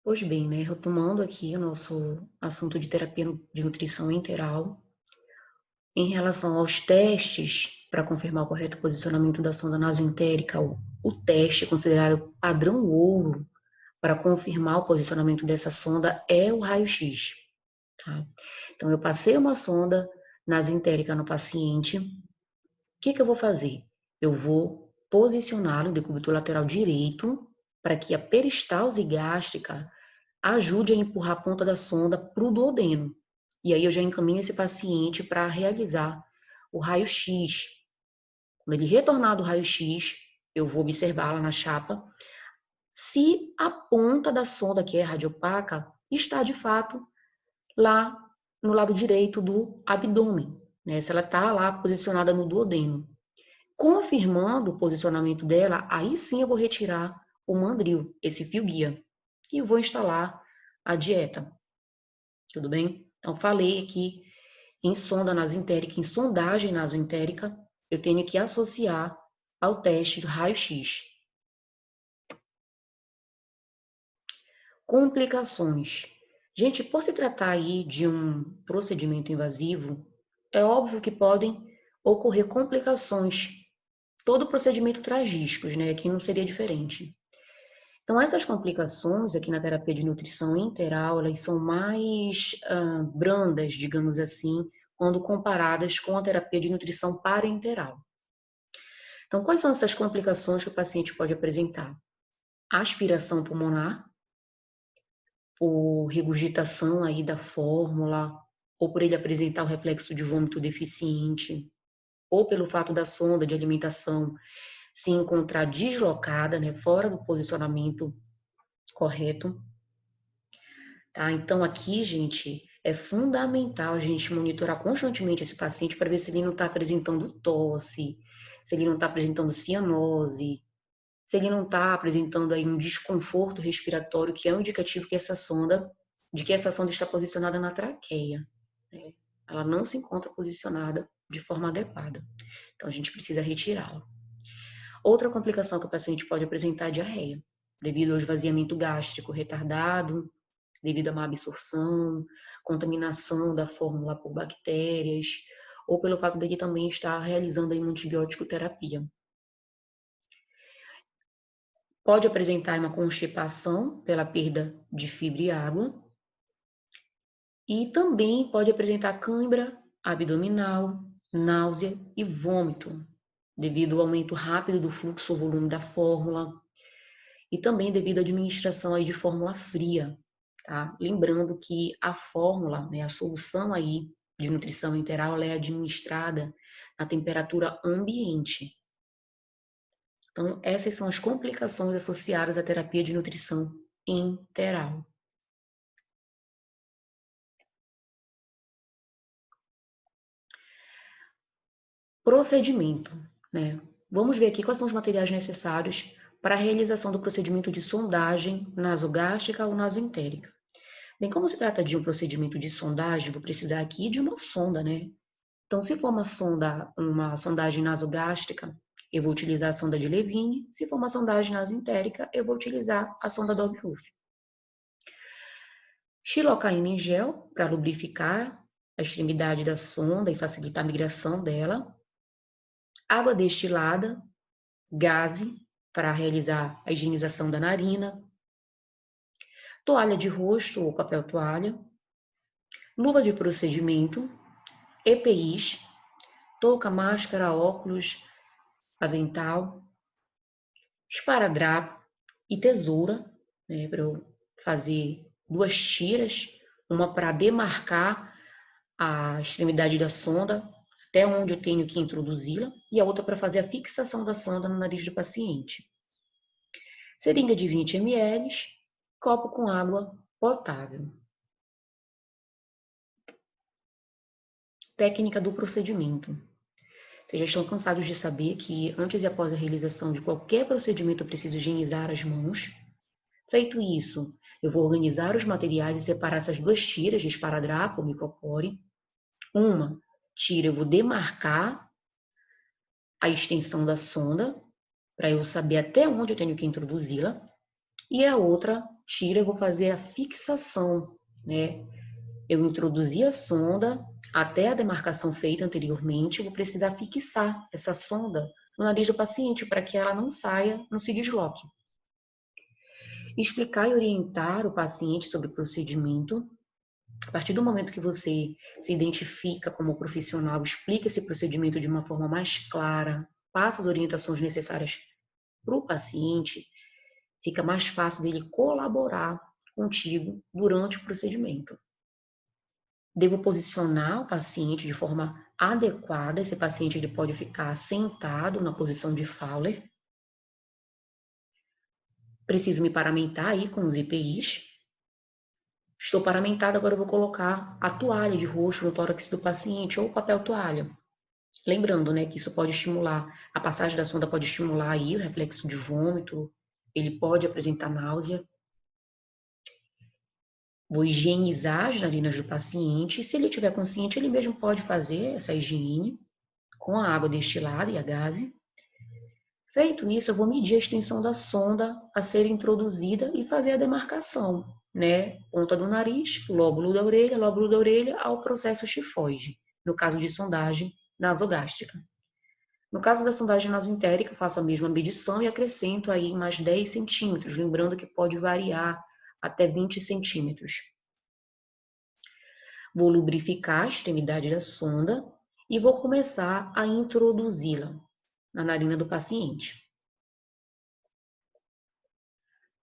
Pois bem, né, retomando aqui o nosso assunto de terapia de nutrição enteral, em relação aos testes para confirmar o correto posicionamento da sonda nasoentérica, o teste considerado padrão ouro para confirmar o posicionamento dessa sonda é o raio-x, tá? Então, eu passei uma sonda nasoentérica no paciente, o que eu vou fazer? Eu vou posicionar o decúbito lateral direito para que a peristalse gástrica ajude a empurrar a ponta da sonda para o duodeno. E aí eu já encaminho esse paciente para realizar o raio-x. Quando ele retornar do raio-x, eu vou observar lá na chapa se a ponta da sonda, que é radiopaca, está de fato lá no lado direito do abdômen, né? Se ela está lá posicionada no duodeno. Confirmando o posicionamento dela, aí sim eu vou retirar o mandril, esse fio guia, e vou instalar a dieta. Tudo bem? Então, falei aqui em sonda nasoentérica, em sondagem nasoentérica, eu tenho que associar ao teste do raio-x. Complicações. Gente, por se tratar aí de um procedimento invasivo, é óbvio que podem ocorrer complicações. Todo procedimento traz riscos, né? Aqui não seria diferente. Então, essas complicações aqui na terapia de nutrição enteral, elas são mais brandas, digamos assim, quando comparadas com a terapia de nutrição parenteral. Então, quais são essas complicações que o paciente pode apresentar? Aspiração pulmonar, por regurgitação aí da fórmula, ou por ele apresentar o reflexo de vômito deficiente, ou pelo fato da sonda de alimentação se encontrar deslocada, né, fora do posicionamento correto. Tá? Então, aqui, gente, é fundamental a gente monitorar constantemente esse paciente para ver se ele não está apresentando tosse, se ele não está apresentando cianose, se ele não está apresentando aí um desconforto respiratório, que é um indicativo que de que essa sonda está posicionada na traqueia, né? Ela não se encontra posicionada de forma adequada. Então, a gente precisa retirá-la. Outra complicação que o paciente pode apresentar é diarreia, devido ao esvaziamento gástrico retardado, devido a má absorção, contaminação da fórmula por bactérias, ou pelo fato dele também estar realizando aí uma antibiótico terapia. Pode apresentar uma constipação pela perda de fibra e água, e também pode apresentar cãibra abdominal, náusea e vômito, devido ao aumento rápido do fluxo ou volume da fórmula, e também devido à administração aí de fórmula fria, tá? Lembrando que a fórmula, né, a solução aí de nutrição enteral, ela é administrada na temperatura ambiente. Então, essas são as complicações associadas à terapia de nutrição enteral. Procedimento, né? Vamos ver aqui quais são os materiais necessários para a realização do procedimento de sondagem nasogástrica ou nasoentérica. Bem, como se trata de um procedimento de sondagem, vou precisar aqui de uma sonda, né? Então, se for uma sondagem nasogástrica, eu vou utilizar a sonda de Levine. Se for uma sondagem nasoentérica, eu vou utilizar a sonda Dobhoff. Xilocaína em gel, para lubrificar a extremidade da sonda e facilitar a migração dela. Água destilada, gaze, para realizar a higienização da narina. Toalha de rosto ou papel toalha. Luva de procedimento. EPIs, touca, máscara, óculos, avental, esparadrapo e tesoura, né, para eu fazer 2 tiras, uma para demarcar a extremidade da sonda, até onde eu tenho que introduzi-la, e a outra para fazer a fixação da sonda no nariz do paciente. Seringa de 20 ml, copo com água potável. Técnica do procedimento. Vocês já estão cansados de saber que antes e após a realização de qualquer procedimento eu preciso higienizar as mãos. Feito isso, eu vou organizar os materiais e separar essas 2 tiras de esparadrapo ou micropore. Uma tira eu vou demarcar a extensão da sonda, para eu saber até onde eu tenho que introduzi-la. E a outra tira, eu vou fazer a fixação, né? Eu introduzi a sonda até a demarcação feita anteriormente, eu vou precisar fixar essa sonda no nariz do paciente para que ela não saia, não se desloque. Explicar e orientar o paciente sobre o procedimento. A partir do momento que você se identifica como profissional, explica esse procedimento de uma forma mais clara, passa as orientações necessárias para o paciente, fica mais fácil dele colaborar contigo durante o procedimento. Devo posicionar o paciente de forma adequada. Esse paciente ele pode ficar sentado na posição de Fowler. Preciso me paramentar aí com os EPIs. Estou paramentado, agora eu vou colocar a toalha de rosto no tórax do paciente ou o papel toalha. Lembrando, né, que isso pode estimular, a passagem da sonda pode estimular aí o reflexo de vômito, ele pode apresentar náusea. Vou higienizar as narinas do paciente. Se ele estiver consciente, ele mesmo pode fazer essa higiene com a água destilada e a gaze. Feito isso, eu vou medir a extensão da sonda a ser introduzida e fazer a demarcação, né? Ponta do nariz, lóbulo da orelha ao processo tifoide, no caso de sondagem nasogástrica. No caso da sondagem nasoentérica, eu faço a mesma medição e acrescento aí mais 10 centímetros, lembrando que pode variar até 20 centímetros. Vou lubrificar a extremidade da sonda e vou começar a introduzi-la na narina do paciente.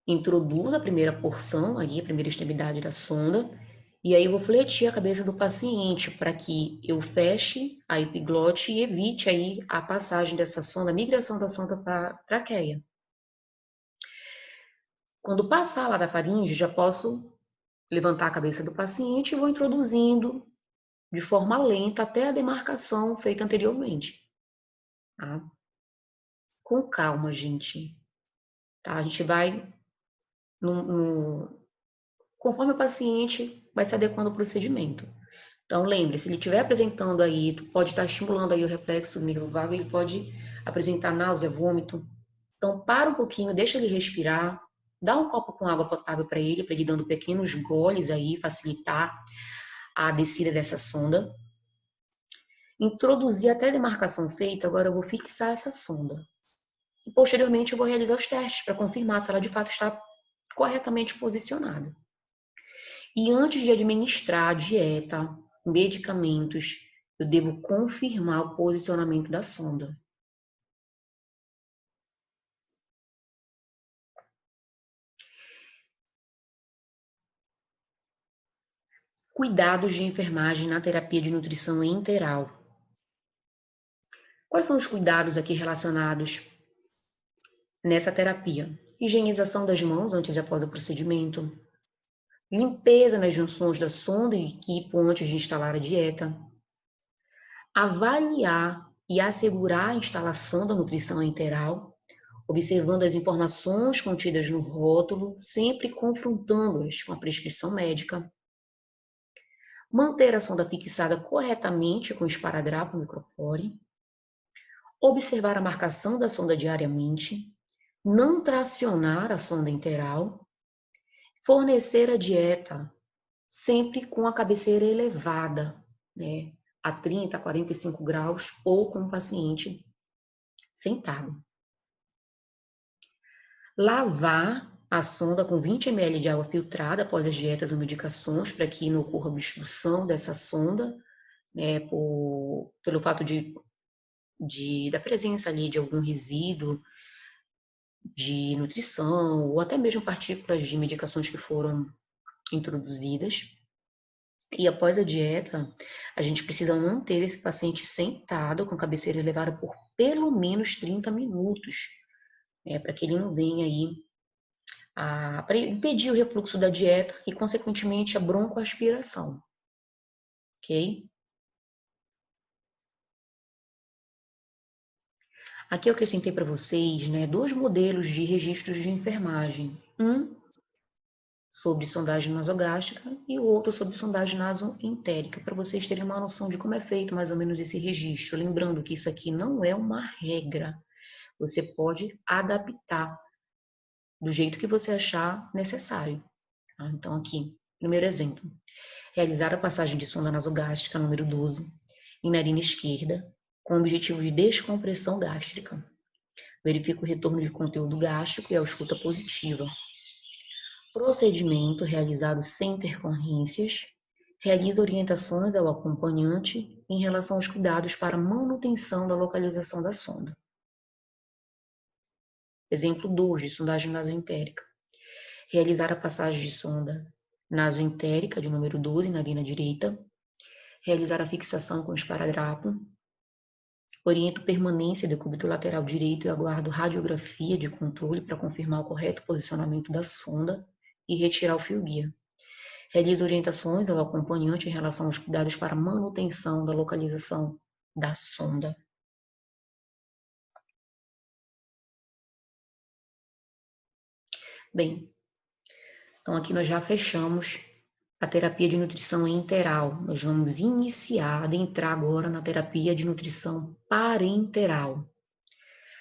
Introduzo a primeira porção, aí, a primeira extremidade da sonda, e aí eu vou fletir a cabeça do paciente para que eu feche a epiglote e evite aí a passagem dessa sonda, a migração da sonda para a traqueia. Quando passar lá da faringe, já posso levantar a cabeça do paciente e vou introduzindo de forma lenta até a demarcação feita anteriormente. Tá? Com calma, gente. Tá? A gente vai conforme o paciente vai se adequando ao procedimento. Então, lembre, se ele estiver apresentando aí, tu pode estar estimulando aí o reflexo do nervo vago, ele pode apresentar náusea, vômito. Então, para um pouquinho, deixa ele respirar, dá um copo com água potável para ele dando pequenos goles aí, facilitar a descida dessa sonda. Introduzir até a demarcação feita, agora eu vou fixar essa sonda. E, posteriormente, eu vou realizar os testes para confirmar se ela de fato está corretamente posicionada. E antes de administrar a dieta, medicamentos, eu devo confirmar o posicionamento da sonda. Cuidados de enfermagem na terapia de nutrição enteral. Quais são os cuidados aqui relacionados nessa terapia? Higienização das mãos antes e após o procedimento. Limpeza nas junções da sonda e equipo antes de instalar a dieta. Avaliar e assegurar a instalação da nutrição enteral, observando as informações contidas no rótulo, sempre confrontando-as com a prescrição médica. Manter a sonda fixada corretamente com esparadrapo micropore. Observar a marcação da sonda diariamente. Não tracionar a sonda enteral. Fornecer a dieta sempre com a cabeceira elevada, né, a 30, a 45 graus ou com o paciente sentado. Lavar a sonda com 20 ml de água filtrada após as dietas ou medicações para que não ocorra obstrução dessa sonda, né, pelo fato da presença ali de algum resíduo de nutrição ou até mesmo partículas de medicações que foram introduzidas. E após a dieta, a gente precisa manter esse paciente sentado com a cabeceira elevada por pelo menos 30 minutos, né, para que ele não venha aí para impedir o refluxo da dieta e, consequentemente, a broncoaspiração, ok? Aqui eu acrescentei para vocês, né, dois modelos de registros de enfermagem. Um sobre sondagem nasogástrica e o outro sobre sondagem nasoentérica, para vocês terem uma noção de como é feito mais ou menos esse registro. Lembrando que isso aqui não é uma regra, você pode adaptar do jeito que você achar necessário. Tá? Então, aqui, primeiro exemplo. Realizar a passagem de sonda nasogástrica número 12 em narina esquerda, com o objetivo de descompressão gástrica. Verifica o retorno de conteúdo gástrico e a ausculta positiva. Procedimento realizado sem intercorrências. Realiza orientações ao acompanhante em relação aos cuidados para manutenção da localização da sonda. Exemplo 2 de sondagem nasoentérica. Realizar a passagem de sonda nasoentérica de número 12 na narina direita. Realizar a fixação com esparadrapo. Oriento permanência do cúbito lateral direito e aguardo radiografia de controle para confirmar o correto posicionamento da sonda e retirar o fio guia. Realiza orientações ao acompanhante em relação aos cuidados para manutenção da localização da sonda. Bem, então aqui nós já fechamos a terapia de nutrição enteral. Nós vamos adentrar agora na terapia de nutrição parenteral.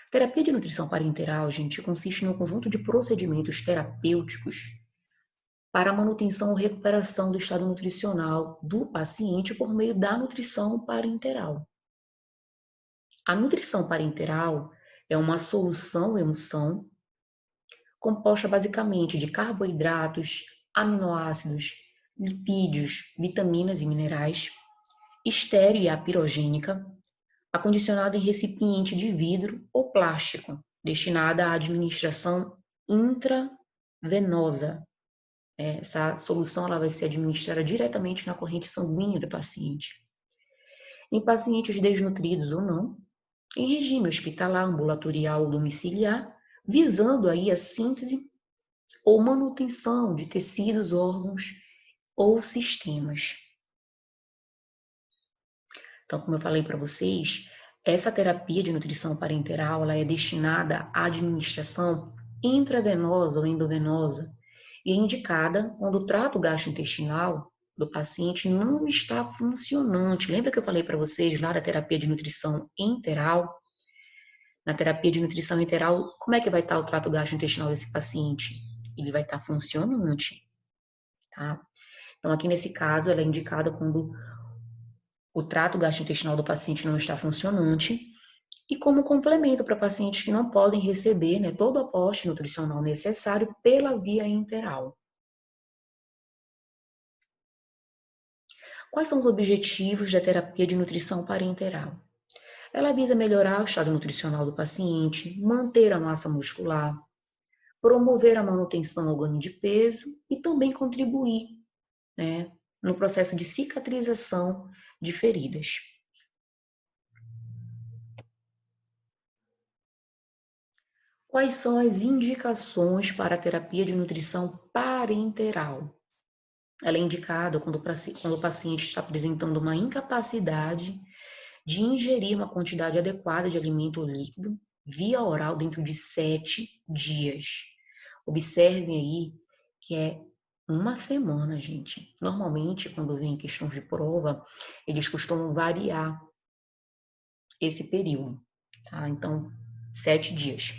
A terapia de nutrição parenteral, gente, consiste num conjunto de procedimentos terapêuticos para a manutenção ou recuperação do estado nutricional do paciente por meio da nutrição parenteral. A nutrição parenteral é uma solução emulsão composta basicamente de carboidratos, aminoácidos, lipídios, vitaminas e minerais, estéril e apirogênica, acondicionada em recipiente de vidro ou plástico, destinada à administração intravenosa. Essa solução ela vai ser administrada diretamente na corrente sanguínea do paciente. Em pacientes desnutridos ou não, em regime hospitalar, ambulatorial ou domiciliar, visando aí a síntese ou manutenção de tecidos, órgãos ou sistemas. Então, como eu falei para vocês, essa terapia de nutrição parenteral ela é destinada à administração intravenosa ou endovenosa e é indicada quando o trato gastrointestinal do paciente não está funcionante. Lembra que eu falei para vocês lá da terapia de nutrição enteral? Na terapia de nutrição enteral, como é que vai estar o trato gastrointestinal desse paciente? Ele vai estar funcionante, tá? Então, aqui nesse caso, ela é indicada quando o trato gastrointestinal do paciente não está funcionante e como complemento para pacientes que não podem receber, né, todo o aporte nutricional necessário pela via enteral. Quais são os objetivos da terapia de nutrição parenteral? Ela visa melhorar o estado nutricional do paciente, manter a massa muscular, promover a manutenção ao ganho de peso e também contribuir, né, no processo de cicatrização de feridas. Quais são as indicações para a terapia de nutrição parenteral? Ela é indicada quando o paciente está apresentando uma incapacidade de ingerir uma quantidade adequada de alimento ou líquido via oral dentro de 7 dias. Observem aí que é uma semana, gente. Normalmente, quando vem questões de prova, eles costumam variar esse período, tá? Então, 7 dias.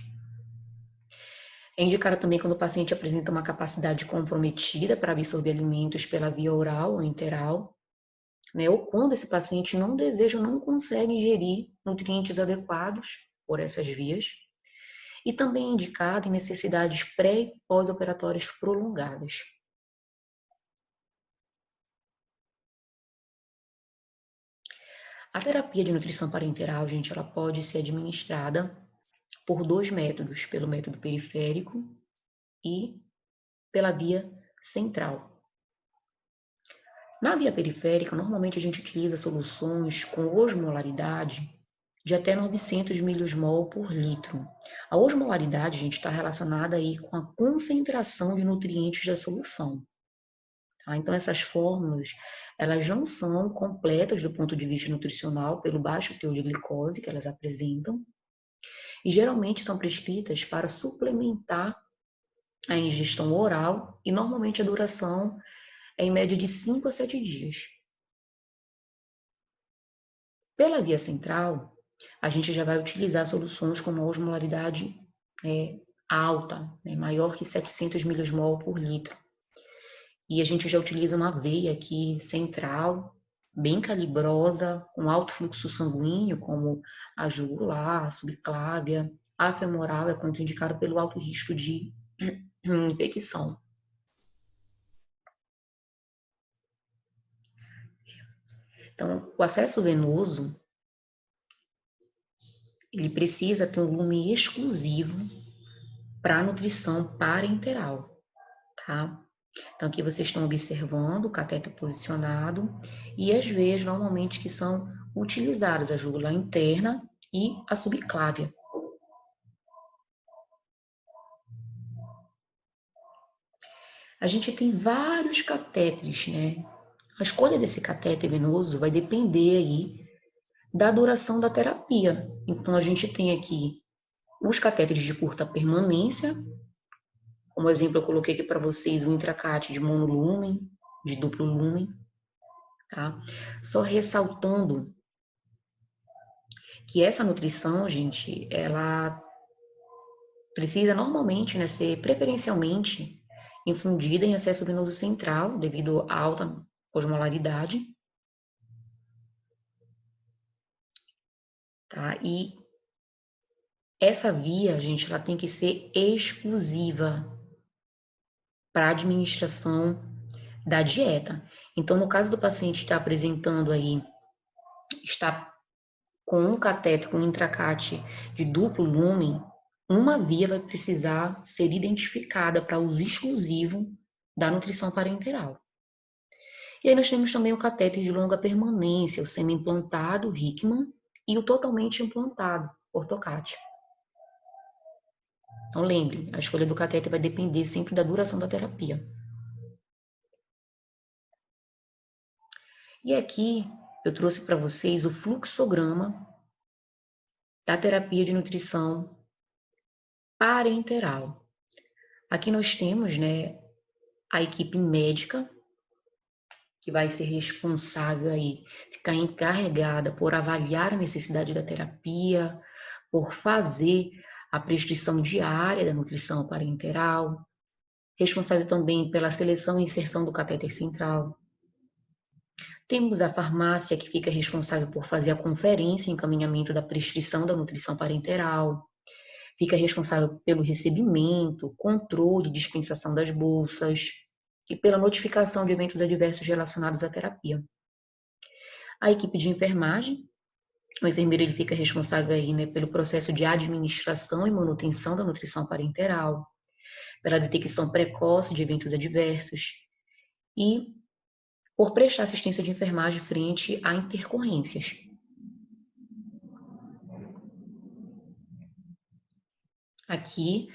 É indicada também quando o paciente apresenta uma capacidade comprometida para absorver alimentos pela via oral ou enteral, né? Ou quando esse paciente não deseja ou não consegue ingerir nutrientes adequados por essas vias. E também é indicada em necessidades pré e pós-operatórias prolongadas. A terapia de nutrição parenteral, gente, ela pode ser administrada por 2 métodos, pelo método periférico e pela via central. Na via periférica, normalmente a gente utiliza soluções com osmolaridade de até 900 miliosmol por litro. A osmolaridade, gente, está relacionada aí com a concentração de nutrientes da solução. Tá? Então, essas fórmulas, elas não são completas do ponto de vista nutricional pelo baixo teor de glicose que elas apresentam e geralmente são prescritas para suplementar a ingestão oral e normalmente a duração é em média de 5 a 7 dias. Pela via central, a gente já vai utilizar soluções com uma osmolaridade alta, né, maior que 700 milismol por litro. E a gente já utiliza uma veia aqui central, bem calibrosa, com alto fluxo sanguíneo, como a jugular, a subclávia, a femoral é contraindicada pelo alto risco de infecção. Então, o acesso venoso, ele precisa ter um volume exclusivo para nutrição parenteral, tá? Então, aqui vocês estão observando o cateter posicionado e as veias normalmente que são utilizadas, a jugular interna e a subclávia. A gente tem vários catéteres, né? A escolha desse catéter venoso vai depender aí da duração da terapia. Então, a gente tem aqui os catéteres de curta permanência, como exemplo, eu coloquei aqui para vocês o intracate de monolumen, de duplo lumen, tá? Só ressaltando que essa nutrição, gente, ela precisa normalmente, né, ser preferencialmente infundida em acesso venoso central, devido à alta osmolaridade, tá? E essa via, gente, ela tem que ser exclusiva para administração da dieta. Então, no caso do paciente estar apresentando aí, está com um catéter, com um intracate de duplo lumen, uma via vai precisar ser identificada para uso exclusivo da nutrição parenteral. E aí nós temos também o catéter de longa permanência, o semi-implantado, Hickman, e o totalmente implantado, Ortocate. Então lembre, a escolha do catéter vai depender sempre da duração da terapia. E aqui eu trouxe para vocês o fluxograma da terapia de nutrição parenteral. Aqui nós temos, né, a equipe médica que vai ser responsável aí, ficar encarregada por avaliar a necessidade da terapia, por fazer a prescrição diária da nutrição parenteral, responsável também pela seleção e inserção do catéter central. Temos a farmácia, que fica responsável por fazer a conferência e encaminhamento da prescrição da nutrição parenteral, fica responsável pelo recebimento, controle e dispensação das bolsas e pela notificação de eventos adversos relacionados à terapia. A equipe de enfermagem, o enfermeiro ele fica responsável aí, né, pelo processo de administração e manutenção da nutrição parenteral, pela detecção precoce de eventos adversos e por prestar assistência de enfermagem frente a intercorrências. Aqui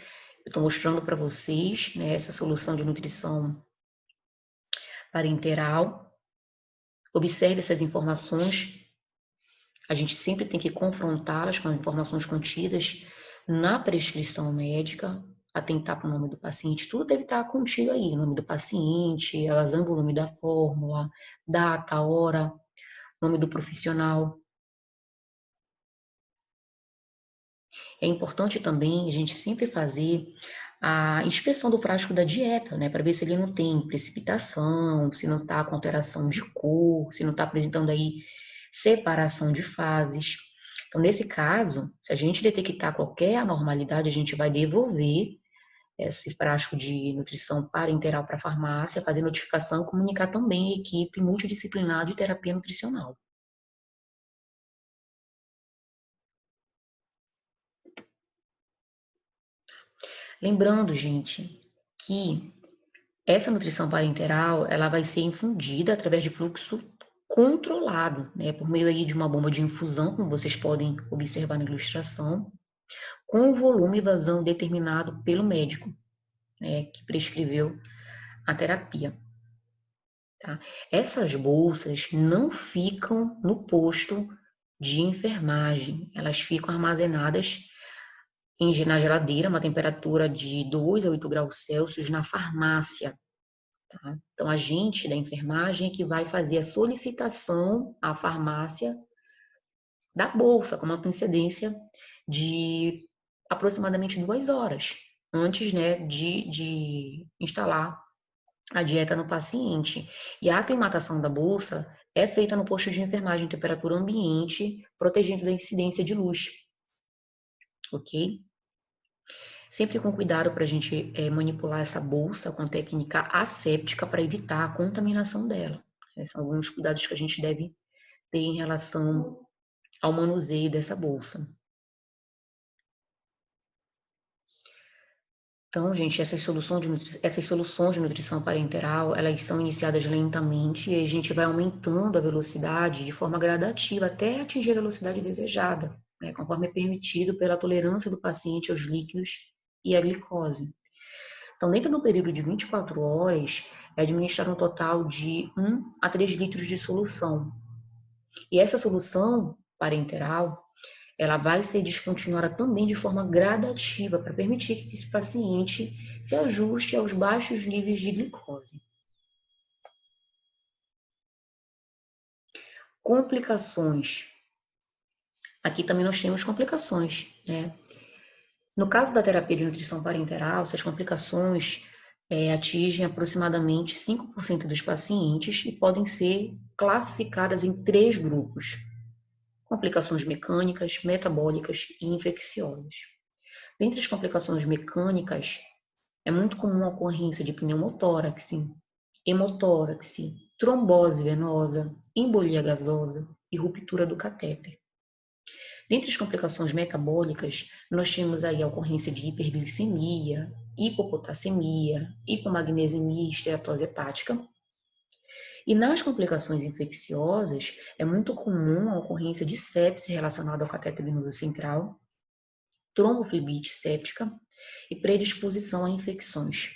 eu estou mostrando para vocês, né, essa solução de nutrição parenteral. Observe essas informações. A gente sempre tem que confrontá-las com as informações contidas na prescrição médica, atentar para o nome do paciente. Tudo deve estar contido aí, o nome do paciente, o nome da fórmula, data, hora, nome do profissional. É importante também a gente sempre fazer a inspeção do frasco da dieta, né, para ver se ele não tem precipitação, se não está com alteração de cor, se não está apresentando aí separação de fases. Então, nesse caso, se a gente detectar qualquer anormalidade, a gente vai devolver esse frasco de nutrição parenteral para a farmácia, fazer notificação e comunicar também a equipe multidisciplinar de terapia nutricional. Lembrando, gente, que essa nutrição parenteral, ela vai ser infundida através de fluxo controlado, né, por meio aí de uma bomba de infusão, como vocês podem observar na ilustração, com um volume e vazão determinado pelo médico, né, que prescreveu a terapia. Tá? Essas bolsas não ficam no posto de enfermagem, elas ficam armazenadas na geladeira, uma temperatura de 2 a 8 graus Celsius na farmácia. Tá? Então, a gente da enfermagem é que vai fazer a solicitação à farmácia da bolsa, com uma antecedência de aproximadamente 2 horas. antes, né, de instalar a dieta no paciente. E a aclimatação da bolsa é feita no posto de enfermagem em temperatura ambiente, protegendo da incidência de luz, ok? Sempre com cuidado para a gente manipular essa bolsa com técnica asséptica para evitar a contaminação dela. Esses são alguns cuidados que a gente deve ter em relação ao manuseio dessa bolsa. Então, gente, essas soluções de nutrição parenteral, elas são iniciadas lentamente e a gente vai aumentando a velocidade de forma gradativa até atingir a velocidade desejada, né, conforme é permitido pela tolerância do paciente aos líquidos e à glicose. Então, dentro do período de 24 horas, é administrado um total de 1 a 3 litros de solução. E essa solução parenteral, ela vai ser descontinuada também de forma gradativa para permitir que esse paciente se ajuste aos baixos níveis de glicose. Complicações. Aqui também nós temos complicações, né? No caso da terapia de nutrição parenteral, essas complicações atingem aproximadamente 5% dos pacientes e podem ser classificadas em 3 grupos: complicações mecânicas, metabólicas e infecciosas. Dentre as complicações mecânicas, é muito comum a ocorrência de pneumotórax, hemotórax, trombose venosa, embolia gasosa e ruptura do catéter. Dentre as complicações metabólicas, nós temos aí a ocorrência de hiperglicemia, hipopotassemia, hipomagnesemia e esteatose hepática. E nas complicações infecciosas, é muito comum a ocorrência de sepse relacionada ao catéter venoso central, tromboflebite séptica e predisposição a infecções.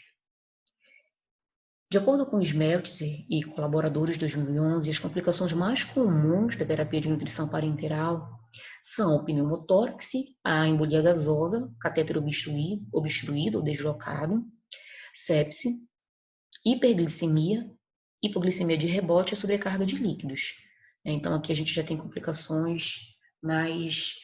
De acordo com Smeltzer e colaboradores de 2011, as complicações mais comuns da terapia de nutrição parenteral são o pneumotórax, a embolia gasosa, catéter obstruído ou deslocado, sepse, hiperglicemia, hipoglicemia de rebote e sobrecarga de líquidos. Então, aqui a gente já tem complicações mais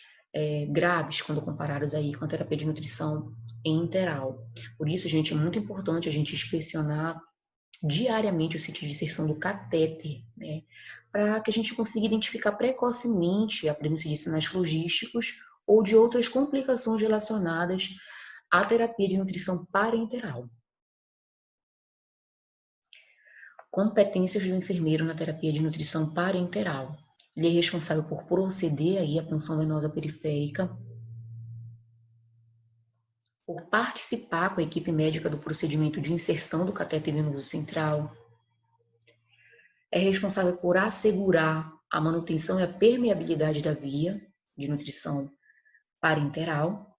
graves quando comparadas aí com a terapia de nutrição enteral. Por isso, gente, é muito importante a gente inspecionar diariamente o sítio de inserção do catéter, né, para que a gente consiga identificar precocemente a presença de sinais logísticos ou de outras complicações relacionadas à terapia de nutrição parenteral. Competências do enfermeiro na terapia de nutrição parenteral. Ele é responsável por proceder aí à punção venosa periférica, por participar com a equipe médica do procedimento de inserção do catéter venoso central, é responsável por assegurar a manutenção e a permeabilidade da via de nutrição parenteral,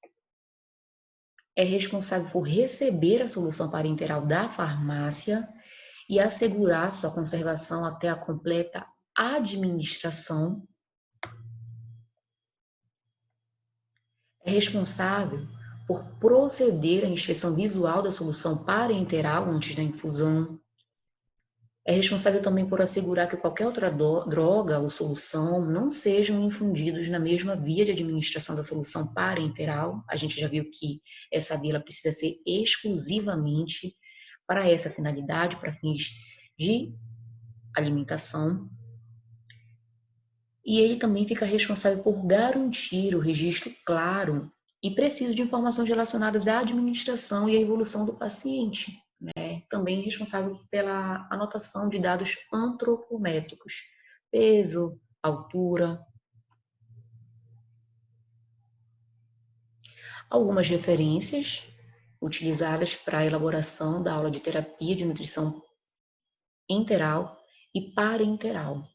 é responsável por receber a solução parenteral da farmácia e assegurar sua conservação até a completa administração, é responsável por proceder à inspeção visual da solução parenteral antes da infusão, é responsável também por assegurar que qualquer outra droga ou solução não sejam infundidos na mesma via de administração da solução parenteral. A gente já viu que essa via ela precisa ser exclusivamente para essa finalidade, para fins de alimentação. E ele também fica responsável por garantir o registro claro e preciso de informações relacionadas à administração e à evolução do paciente. Também responsável pela anotação de dados antropométricos, peso, altura. Algumas referências utilizadas para a elaboração da aula de terapia de nutrição enteral e parenteral.